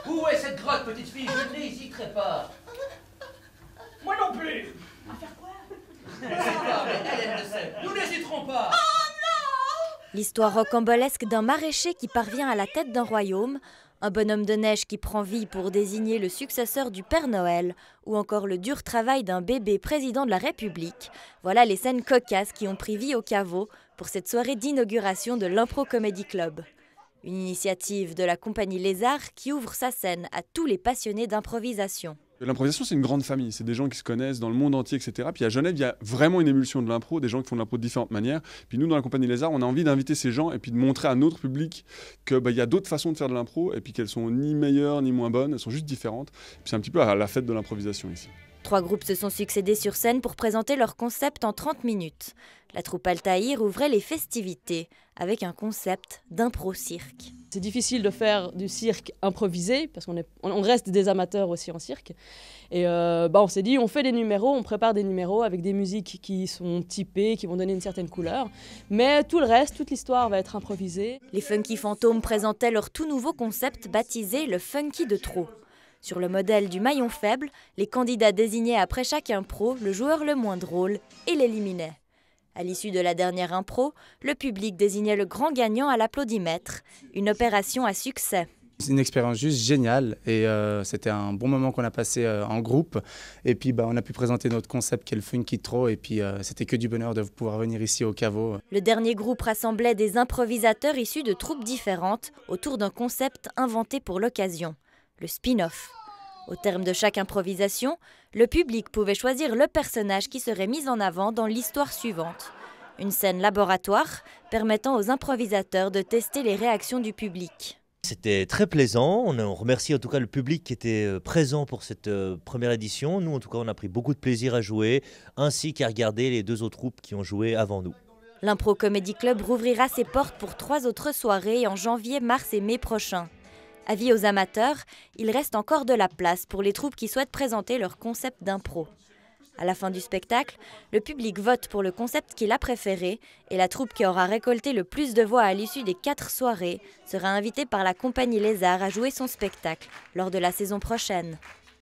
Où est cette grotte, petite fille? Je n'hésiterai pas. Moi non plus. À faire quoi? Je ne sais pas, mais elle le sait. Nous n'hésiterons pas. L'histoire rocambolesque d'un maraîcher qui parvient à la tête d'un royaume, un bonhomme de neige qui prend vie pour désigner le successeur du Père Noël, ou encore le dur travail d'un bébé président de la République. Voilà les scènes cocasses qui ont pris vie au caveau pour cette soirée d'inauguration de l'Impro Comedy Club. Une initiative de la compagnie Lézard qui ouvre sa scène à tous les passionnés d'improvisation. L'improvisation, c'est une grande famille. C'est des gens qui se connaissent dans le monde entier, etc. Puis à Genève, il y a vraiment une émulsion de l'impro, des gens qui font de l'impro de différentes manières. Puis nous, dans la compagnie Lézard, on a envie d'inviter ces gens et puis de montrer à notre public qu'il y a d'autres façons de faire de l'impro et puis qu'elles sont ni meilleures ni moins bonnes, elles sont juste différentes. Puis c'est un petit peu à la fête de l'improvisation ici. 3 groupes se sont succédés sur scène pour présenter leur concept en 30 minutes. La troupe Altaïr ouvrait les festivités avec un concept d'impro-cirque. C'est difficile de faire du cirque improvisé parce qu'on reste des amateurs aussi en cirque. Et on s'est dit, on fait des numéros, on prépare des numéros avec des musiques qui sont typées, qui vont donner une certaine couleur. Mais tout le reste, toute l'histoire va être improvisée. Les Funky Fantômes présentaient leur tout nouveau concept baptisé le Funky de trop. Sur le modèle du maillon faible, les candidats désignaient après chaque impro le joueur le moins drôle et l'éliminaient. À l'issue de la dernière impro, le public désignait le grand gagnant à l'applaudimètre, une opération à succès. C'est une expérience juste géniale et c'était un bon moment qu'on a passé en groupe. Et puis on a pu présenter notre concept qui est le Funky Tro et puis c'était que du bonheur de pouvoir venir ici au caveau. Le dernier groupe rassemblait des improvisateurs issus de troupes différentes autour d'un concept inventé pour l'occasion, le spin-off. Au terme de chaque improvisation, le public pouvait choisir le personnage qui serait mis en avant dans l'histoire suivante. Une scène laboratoire permettant aux improvisateurs de tester les réactions du public. C'était très plaisant, on remercie en tout cas le public qui était présent pour cette première édition. Nous en tout cas on a pris beaucoup de plaisir à jouer, ainsi qu'à regarder les 2 autres troupes qui ont joué avant nous. L'Impro Comedy Club rouvrira ses portes pour 3 autres soirées en janvier, mars et mai prochains. Avis aux amateurs, il reste encore de la place pour les troupes qui souhaitent présenter leur concept d'impro. À la fin du spectacle, le public vote pour le concept qu'il a préféré et la troupe qui aura récolté le plus de voix à l'issue des 4 soirées sera invitée par la compagnie Lézard à jouer son spectacle lors de la saison prochaine.